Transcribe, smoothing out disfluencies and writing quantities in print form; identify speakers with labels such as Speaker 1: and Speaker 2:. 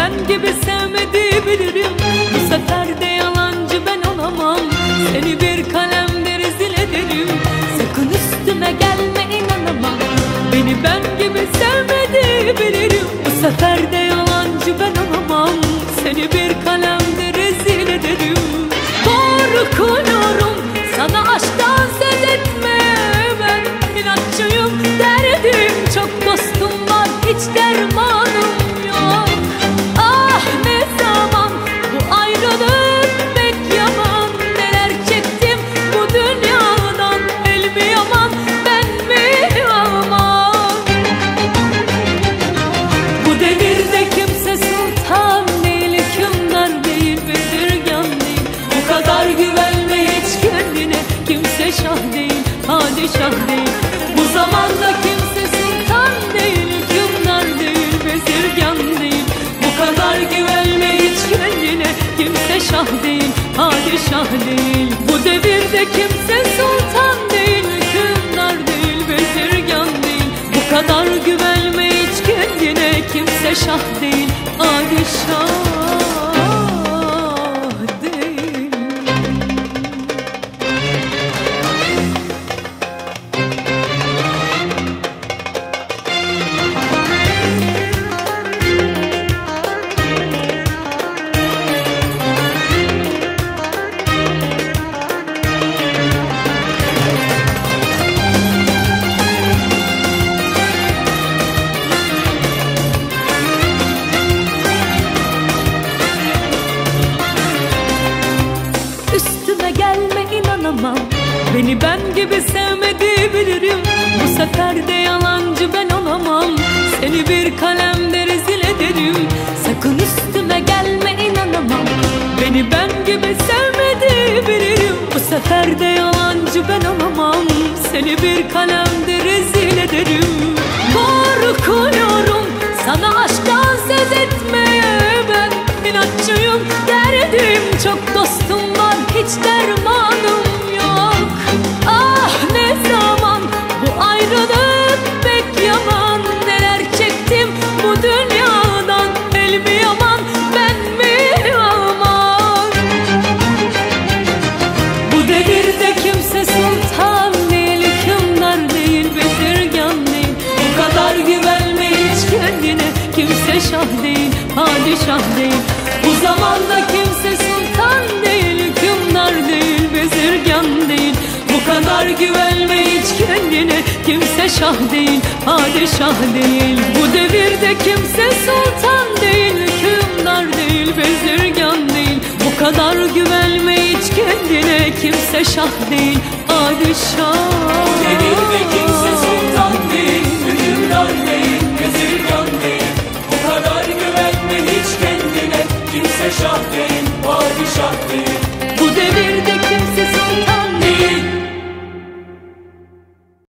Speaker 1: ben gibi sevmedi bilirim. Bu sefer de yalancı ben olamam. Seni bir kalemde rezil ederim. Sakın üstüme gelme, inanamam. Beni ben gibi sevmedi bilirim. Bu sefer de yalancı ben olamam. Seni bir kalemde rezil ederim. Korkuyorum sana aşktan söz etmeye. Ben inatçıyım, derdim çok, dostum var hiç dermanım yok. Ah ne zaman bu ayrılık pek yaman. Neler çektim bu dünyadan, el mi yaman ben mi yaman. Bu devirde kimse sultan değil, hükümdar değil, bezirgan değil. Bu kadar güvenme hiç kendine, kimse şah değil, padişah değil. Bu zamanda kimse sultan değil, hükümdar değil, bezirgan değil. Bu kadar güvenme hiç kendine, kimse şah değil, padişah değil. Bu devirde kimse sultan değil, hükümdar değil, bezirgan değil. Bu kadar güvenme hiç kendine, kimse şah değil, padişah değil. Beni ben gibi sevmedi bilirim. Bu sefer de yalancı ben olamam. Seni bir kalemde rezil ederim. Sakın üstüme gelme, inanamam. Beni ben gibi sevmedi bilirim. Bu sefer de yalancı ben olamam. Seni bir kalemde rezil ederim. Korkuyorum sana aşktan söz etmeye. Ben inatçıyım, derdim çok, dostum var hiç dermanım yok. Ah ne zaman bu ayrılık pek yaman. Neler çektim bu dünyadan, el mi yaman ben mi yaman. Bu devirde kimse sultan değil, hükümdar değil, bezirgan değil. Bu kadar güvenme hiç kendine, kimse şah değil, padişah değil. Bu zamanda kimse sultan değil, hükümdar değil, bezirgan değil. Bu kadar güvenme hiç kendine, kimse şah değil, padişah değil. Bu devirde kimse sultan değil, hükümdar değil, bezirgan değil. Bu kadar güvenme hiç kendine, kimse şah değil, padişah.
Speaker 2: Bu devirde kimse sultan